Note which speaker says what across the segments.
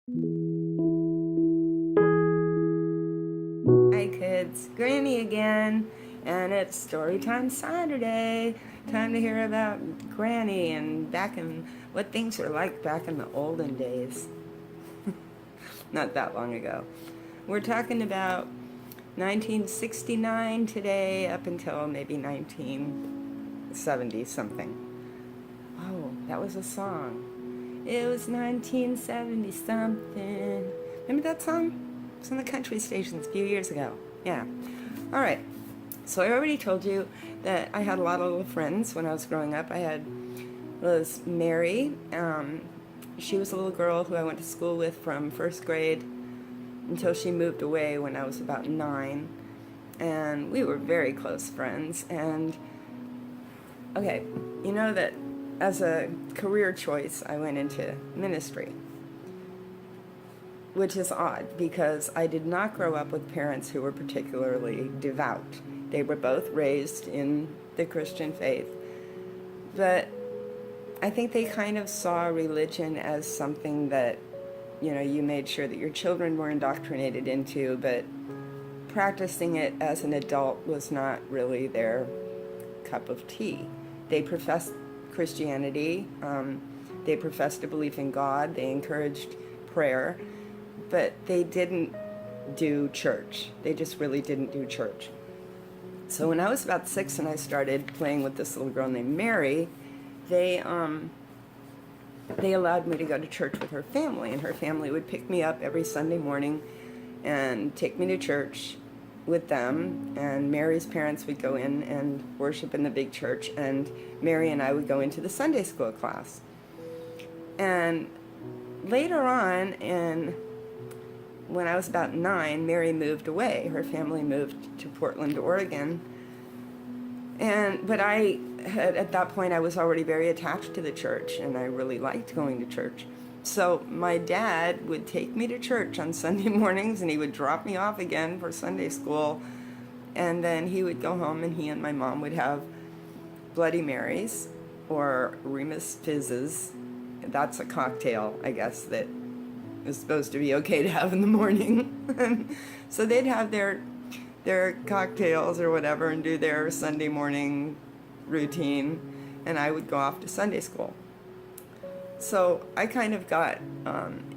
Speaker 1: Hi kids, Granny again, and it's story time Saturday. Time to hear about Granny and back in what things were like back in the olden days. Not that long ago. We're talking about 1969 today up until maybe 1970 something. Oh, that was a song. It was 1970 something. Remember that song? It was on the country stations a few years ago. Yeah. All right. So I already told you that I had a lot of little friends when I was growing up. Was Mary. She was a little girl who I went to school with from first grade until she moved away when I was about 9. And we were very close friends. And okay, you know that as a career choice, I went into ministry, which is odd because I did not grow up with parents who were particularly devout. They were both raised in the Christian faith, but I think they kind of saw religion as something that, you made sure that your children were indoctrinated into, but practicing it as an adult was not really their cup of tea. They professed Christianity, they professed a belief in God, they encouraged prayer, but they didn't do church. They just really didn't do church. So when I was about 6 and I started playing with this little girl named Mary, they allowed me to go to church with her family, and her family would pick me up every Sunday morning and take me to church with them, and Mary's parents would go in and worship in the big church, and Mary and I would go into the Sunday school class. And later on, when I was about 9, Mary moved away. Her family moved to Portland, Oregon. But at that point, I was already very attached to the church, and I really liked going to church. So my dad would take me to church on Sunday mornings, and he would drop me off again for Sunday school. And then he would go home, and he and my mom would have Bloody Marys or reminisce fizzes. That's a cocktail, I guess, that is supposed to be okay to have in the morning. So they'd have their cocktails or whatever and do their Sunday morning routine, and I would go off to Sunday school. So I kind of got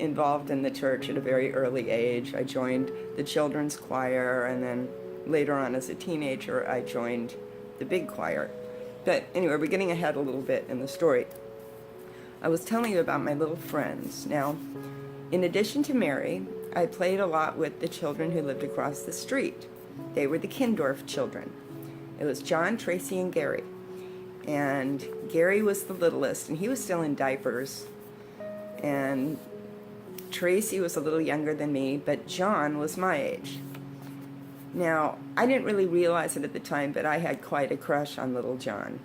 Speaker 1: involved in the church at a very early age. I joined the children's choir, and then later on as a teenager I joined the big choir. But anyway, we're getting ahead a little bit in the story. I was telling you about my little friends. Now, in addition to Mary, I played a lot with the children who lived across the street. They were the Kindorf children. It was John, Tracy, and Gary. And Gary was the littlest, and he was still in diapers. And Tracy was a little younger than me, but John was my age. Now, I didn't really realize it at the time, but I had quite a crush on little John.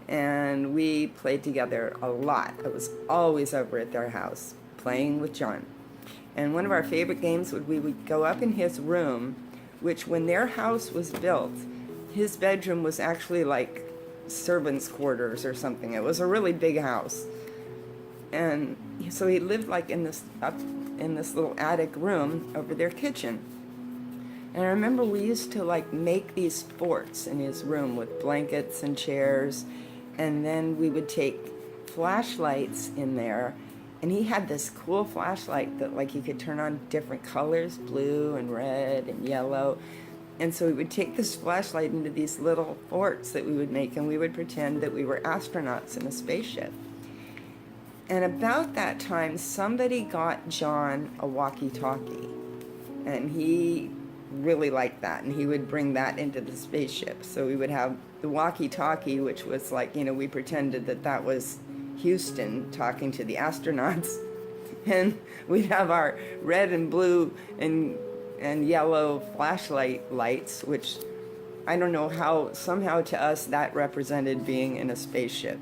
Speaker 1: And we played together a lot. I was always over at their house playing with John. And one of our favorite games we would go up in his room, which when their house was built, his bedroom was actually like servants' quarters or something. It was a really big house. And so he lived like up in this little attic room over their kitchen. And I remember we used to like make these forts in his room with blankets and chairs, and then we would take flashlights in there, and he had this cool flashlight that like you could turn on different colors, blue and red and yellow. And so we would take this flashlight into these little forts that we would make, and we would pretend that we were astronauts in a spaceship. And about that time, somebody got John a walkie-talkie, and he really liked that, and he would bring that into the spaceship. So we would have the walkie-talkie, which was like, we pretended that was Houston talking to the astronauts, and we'd have our red and blue and yellow flashlight lights, which I don't know how, somehow to us that represented being in a spaceship,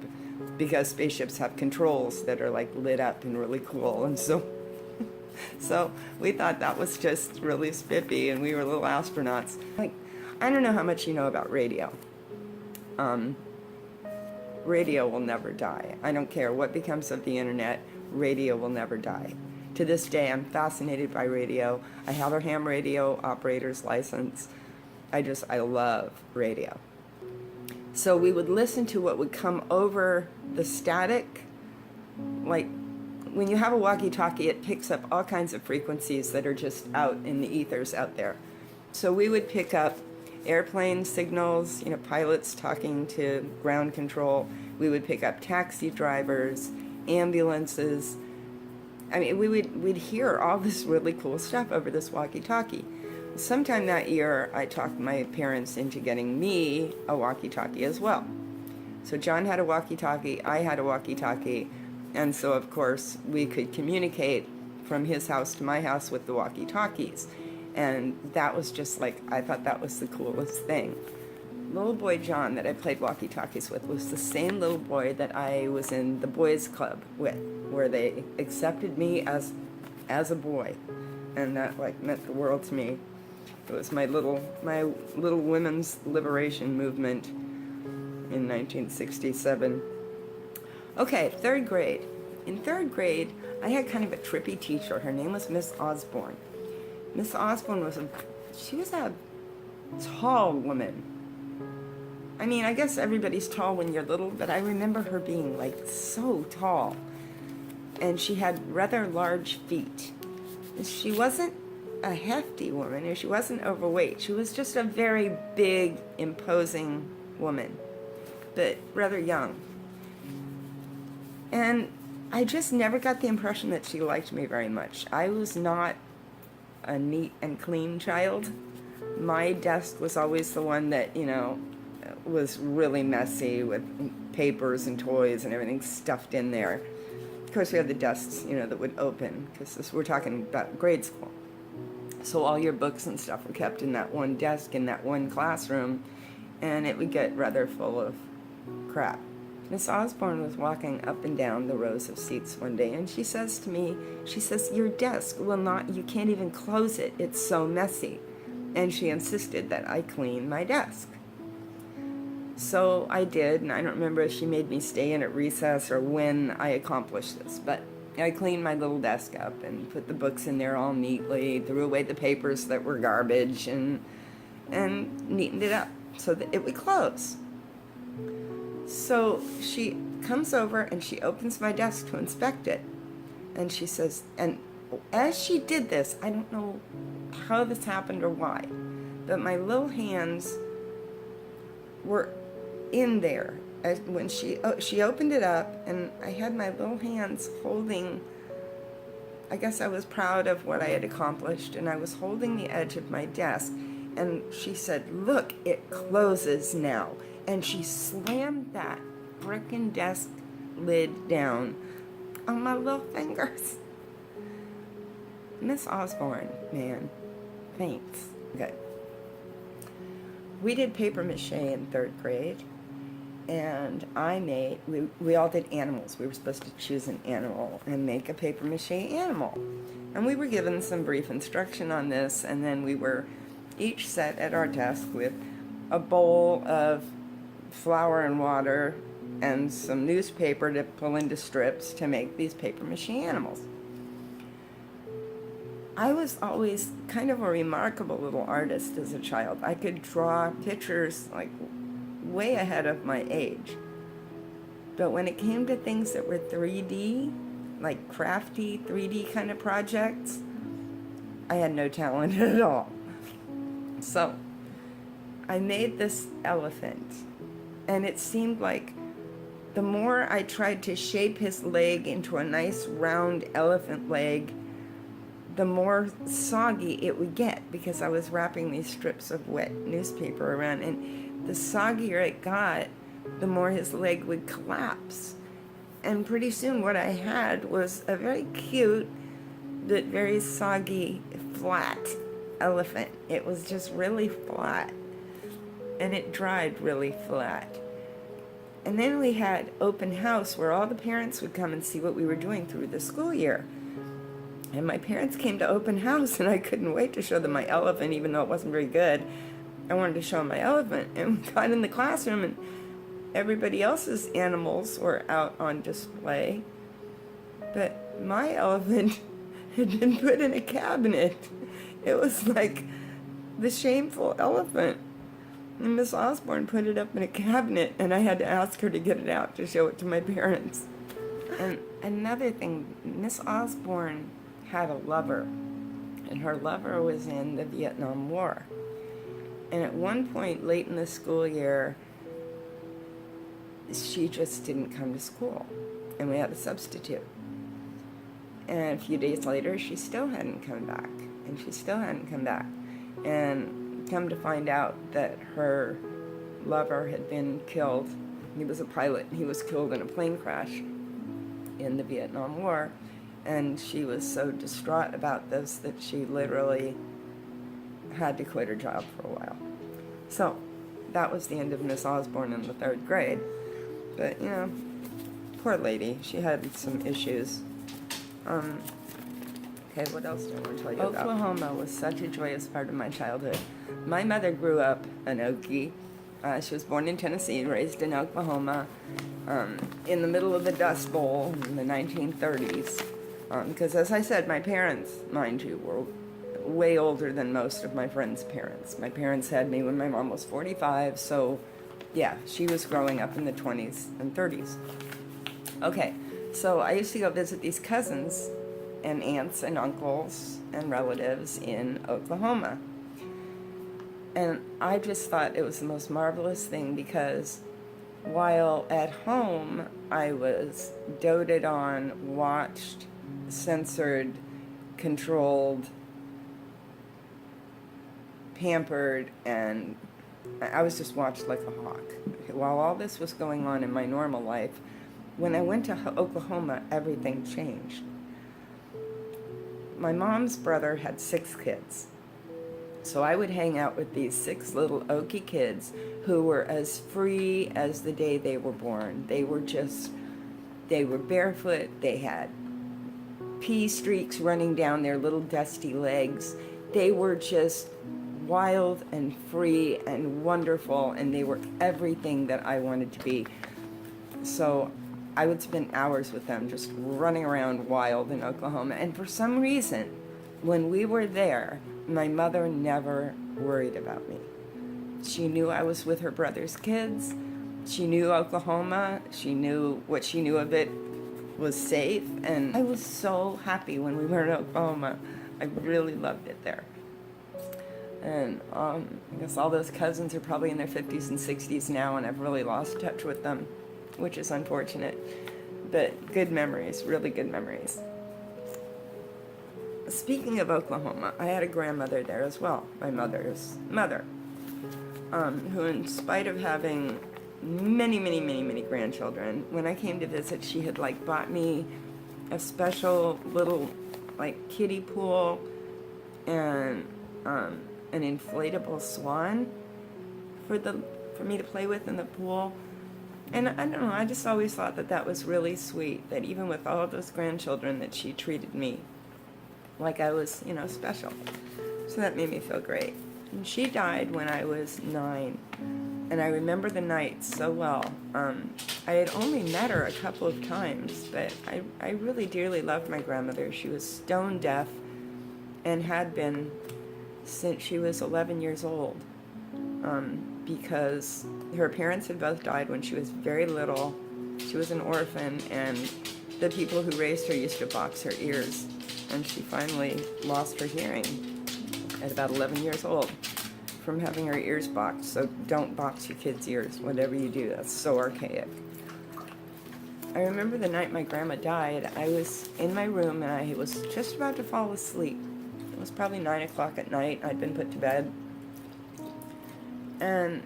Speaker 1: because spaceships have controls that are like lit up and really cool. And so we thought that was just really spiffy, and we were little astronauts. Like, I don't know how much you know about radio. Radio will never die. I don't care what becomes of the internet, radio will never die. To this day, I'm fascinated by radio. I have a ham radio operator's license. I love radio. So we would listen to what would come over the static. Like when you have a walkie-talkie, it picks up all kinds of frequencies that are just out in the ethers out there. So we would pick up airplane signals, pilots talking to ground control. We would pick up taxi drivers, ambulances. I mean, we'd hear all this really cool stuff over this walkie-talkie. Sometime that year, I talked my parents into getting me a walkie-talkie as well. So John had a walkie-talkie, I had a walkie-talkie, and so of course we could communicate from his house to my house with the walkie-talkies. And that was just like, I thought that was the coolest thing. Little boy John that I played walkie-talkies with was the same little boy that I was in the boys club with, where they accepted me as a boy. And that meant the world to me. It was my little women's liberation movement in 1967. Okay, 3rd grade. In 3rd grade, I had kind of a trippy teacher. Her name was Miss Osborne. Miss Osborne was a tall woman. I mean, I guess everybody's tall when you're little, but I remember her being so tall. And she had rather large feet. She wasn't a hefty woman, or she wasn't overweight. She was just a very big, imposing woman, but rather young. And I just never got the impression that she liked me very much. I was not a neat and clean child. My desk was always the one that, was really messy with papers and toys and everything stuffed in there. Of course, we had the desks, that would open, because we're talking about grade school. So all your books and stuff were kept in that one desk in that one classroom, and it would get rather full of crap. Miss Osborne was walking up and down the rows of seats one day, and she says to me, your desk you can't even close it. It's so messy. And she insisted that I clean my desk. So I did, and I don't remember if she made me stay in at recess or when I accomplished this, but I cleaned my little desk up and put the books in there all neatly, threw away the papers that were garbage, and neatened it up so that it would close. So she comes over and she opens my desk to inspect it. And she says, and as she did this, I don't know how this happened or why, but my little hands were in there. When she opened it up, and I had my little hands holding, I guess I was proud of what I had accomplished, and I was holding the edge of my desk, and she said, "Look, it closes now." And she slammed that frickin' desk lid down on my little fingers. Miss Osborne, man, thanks. Okay. We did paper mache in 3rd grade. And we all did animals. We were supposed to choose an animal and make a paper mache animal. And we were given some brief instruction on this, and then we were each set at our desk with a bowl of flour and water and some newspaper to pull into strips to make these paper mache animals. I was always kind of a remarkable little artist as a child. I could draw pictures way ahead of my age. But when it came to things that were 3D, like crafty 3D kind of projects, I had no talent at all. So I made this elephant, and it seemed like the more I tried to shape his leg into a nice round elephant leg, the more soggy it would get, because I was wrapping these strips of wet newspaper around, and the soggier it got, the more his leg would collapse. And pretty soon what I had was a very cute but very soggy, flat elephant. It was just really flat, and it dried really flat. And then we had open house where all the parents would come and see what we were doing through the school year. And my parents came to open house, and I couldn't wait to show them my elephant, even though it wasn't very good. I wanted to show them my elephant, and we got in the classroom, and everybody else's animals were out on display. But my elephant had been put in a cabinet. It was like the Shameful elephant. And Miss Osborne put it up in a cabinet, and I had to ask her to get it out to show it to my parents. And another thing, Miss Osborne had a lover, and her lover was in the Vietnam War. And at one point late in the school year, she just didn't come to school, and we had a substitute. And a few days later, she still hadn't come back, and she still hadn't come back. And come to find out that her lover had been killed. He was a pilot, and he was killed in a plane crash in the Vietnam War. And she was so distraught about this that she literally had to quit her job for a while. So that was the end of Miss Osborne in the 3rd grade. But, you know, poor lady. She had some issues. Okay, what else do I want to tell you about? Oklahoma was such a joyous part of my childhood. My mother grew up an Okie. She was born in Tennessee, raised in Oklahoma, in the middle of the Dust Bowl in the 1930s. Because, as I said, my parents, mind you, were way older than most of my friends' parents. My parents had me when my mom was 45, so yeah, she was growing up in the 20s and 30s. Okay, so I used to go visit these cousins and aunts and uncles and relatives in Oklahoma. And I just thought it was the most marvelous thing, because while at home I was doted on, watched, censored, controlled, pampered, and I was just watched like a hawk. While all this was going on in my normal life, when I went to Oklahoma, everything changed. My mom's brother had 6 kids. So I would hang out with these 6 little Okie kids who were as free as the day they were born. They were barefoot. They had pea streaks running down their little dusty legs. They were just wild and free and wonderful, and they were everything that I wanted to be. So I would spend hours with them just running around wild in Oklahoma. And for some reason, when we were there, my mother never worried about me. She knew I was with her brother's kids. She knew Oklahoma. She knew what she knew of it was safe. And I was so happy when we were in Oklahoma. I really loved it there. And I guess all those cousins are probably in their 50s and 60s now, and I've really lost touch with them, which is unfortunate. But good memories, really good memories. Speaking of Oklahoma, I had a grandmother there as well, my mother's mother, who, in spite of having many grandchildren, when I came to visit, she had bought me a special little kiddie pool and an inflatable swan for me to play with in the pool. And I don't know, I just always thought that was really sweet, that even with all of those grandchildren, that she treated me like I was, special. So that made me feel great. And she died when I was 9. And I remember the night so well. I had only met her a couple of times, but I really dearly loved my grandmother. She was stone deaf and had been since she was 11 years old, because her parents had both died when she was very little. She was an orphan, and the people who raised her used to box her ears. And she finally lost her hearing at about 11 years old from having her ears boxed. So don't box your kids' ears, whatever you do. That's so archaic. I remember the night my grandma died, I was in my room and I was just about to fall asleep. It was probably 9 o'clock at night. I'd been put to bed. And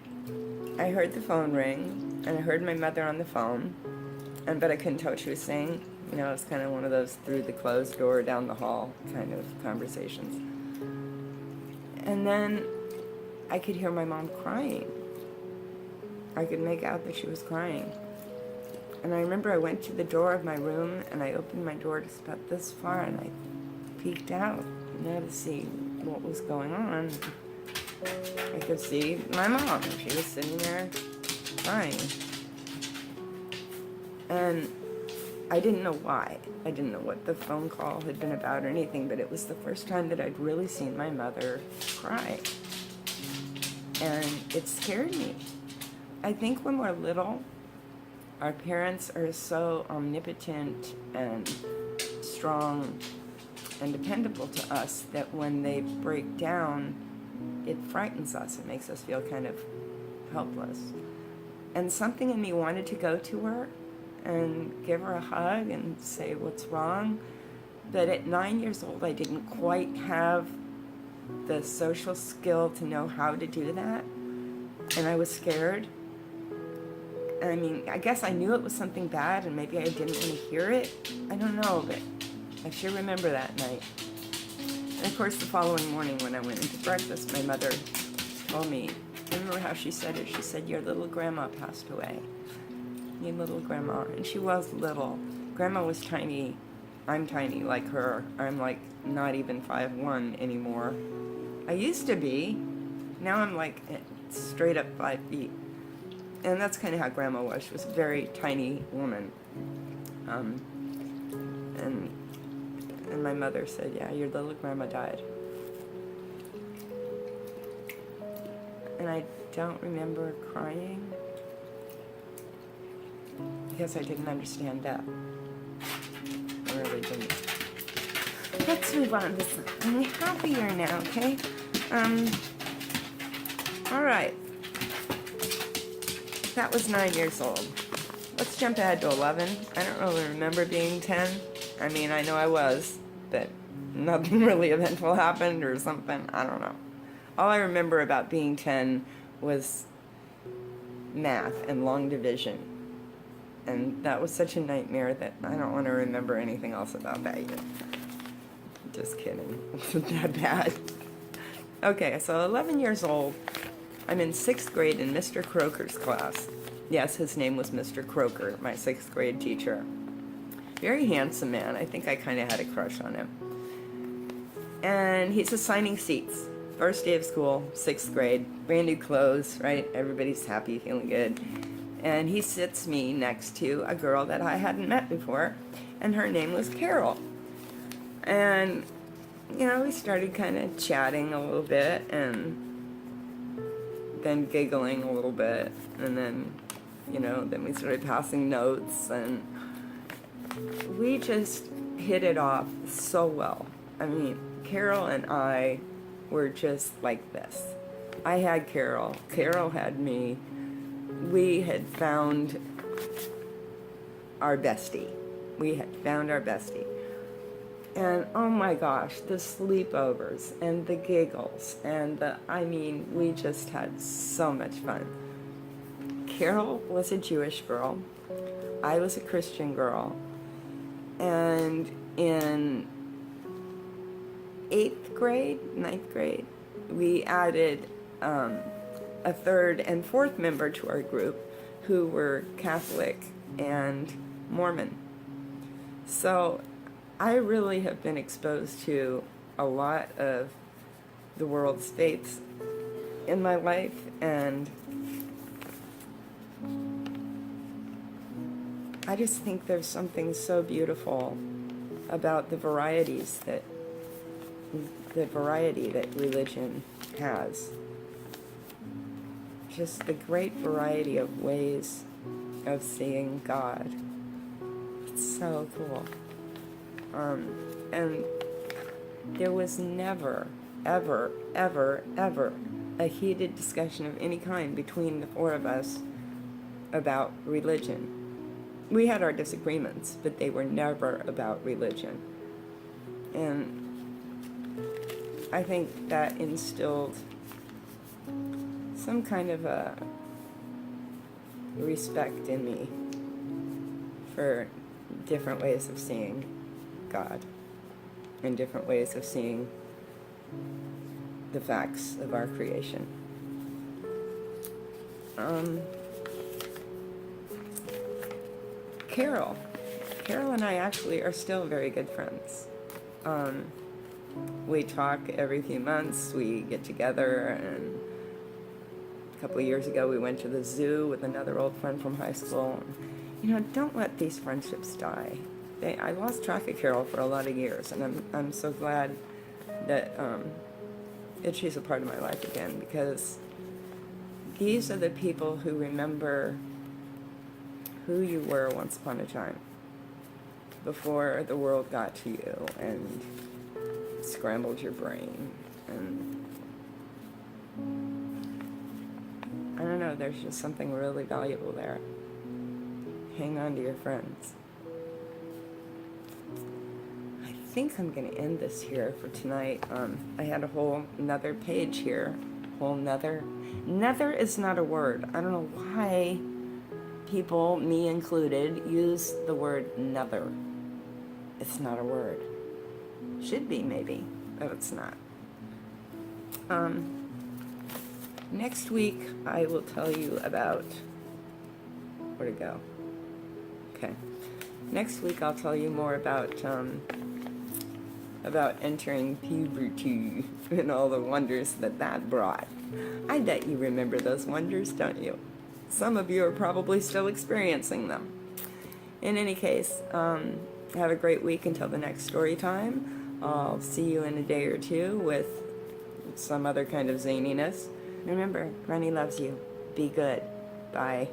Speaker 1: I heard the phone ring, and I heard my mother on the phone, but I couldn't tell what she was saying. It was kind of one of those through the closed door, down the hall kind of conversations. And then I could hear my mom crying. I could make out that she was crying. And I remember I went to the door of my room, and I opened my door just about this far, and I peeked out, to see what was going on. I could see my mom. She was sitting there crying. And I didn't know why. I didn't know what the phone call had been about or anything, but it was the first time that I'd really seen my mother cry. And it scared me. I think when we're little, our parents are so omnipotent and strong and dependable to us that when they break down, it frightens us. It makes us feel kind of helpless. And something in me wanted to go to her and give her a hug and say what's wrong. But at 9 years old, I didn't quite have the social skill to know how to do that. And I was scared. I mean, I guess I knew it was something bad and maybe I didn't want to hear it. I don't know, but I sure remember that night. And of course, the following morning when I went into breakfast, my mother told me, I remember how she said it. She said, your little grandma passed away. Your little grandma. And she was little. Grandma was tiny. I'm tiny like her. I'm like not even 5'1" anymore. I used to be. Now I'm like straight up 5 feet. And that's kind of how Grandma was. She was a very tiny woman. And my mother said, yeah, your little grandma died. And I don't remember crying because I didn't understand that. I really didn't. Let's move on to something happier now, okay? All right. That was 9 years old. Let's jump ahead to 11. I don't really remember being 10. I mean, I know I was, but nothing really eventful happened or something. I don't know. All I remember about being 10 was math and long division. And that was such a nightmare that I don't want to remember anything else about that yet. Just kidding. It wasn't that bad. Okay, so 11 years old. I'm in 6th grade in Mr. Croker's class. Yes, his name was Mr. Croker, my 6th grade teacher. Very handsome man. I think I kind of had a crush on him. And he's assigning seats. First day of school, 6th grade, brand new clothes, right? Everybody's happy, feeling good. And he sits me next to a girl that I hadn't met before, and her name was Carol. And, you know, we started kind of chatting a little bit, and then giggling a little bit, and then, you know, then we started passing notes, and we just hit it off so well. I mean, Carol and I were just like this. I had Carol. Carol had me. We had found our bestie. We had found our bestie. And oh my gosh, the sleepovers and the giggles and we just had so much fun. Carol was a Jewish girl. I was a Christian girl. And in 8th grade, 9th grade, we added a 3rd and 4th member to our group who were Catholic and Mormon. So I really have been exposed to a lot of the world's faiths in my life, and I just think there's something so beautiful about the variety that religion has. Just the great variety of ways of seeing God. It's so cool. And there was never, ever, ever, ever a heated discussion of any kind between the 4 of us about religion. We had our disagreements, but they were never about religion. And I think that instilled some kind of a respect in me for different ways of seeing God and different ways of seeing the facts of our creation. Carol and I actually are still very good friends. We talk every few months. We get together, and a couple of years ago we went to the zoo with another old friend from high school. don't let these friendships die. I lost track of Carol for a lot of years, and I'm so glad that she's a part of my life again, because these are the people who remember who you were once upon a time, before the world got to you and scrambled your brain. And I don't know, there's just something really valuable there. Hang on to your friends. I think I'm going to end this here for tonight. I had a whole another page here. Nether is not a word. I don't know why people, me included, use the word nether. It's not a word. Should be, maybe, but it's not. Next week, I will tell you about... Where'd it go? Okay. Next week, I'll tell you more about entering puberty and all the wonders that brought. I bet you remember those wonders, don't you? Some of you are probably still experiencing them. In any case, have a great week until the next story time. I'll see you in a day or two with some other kind of zaniness. Remember, Granny loves you. Be good. Bye.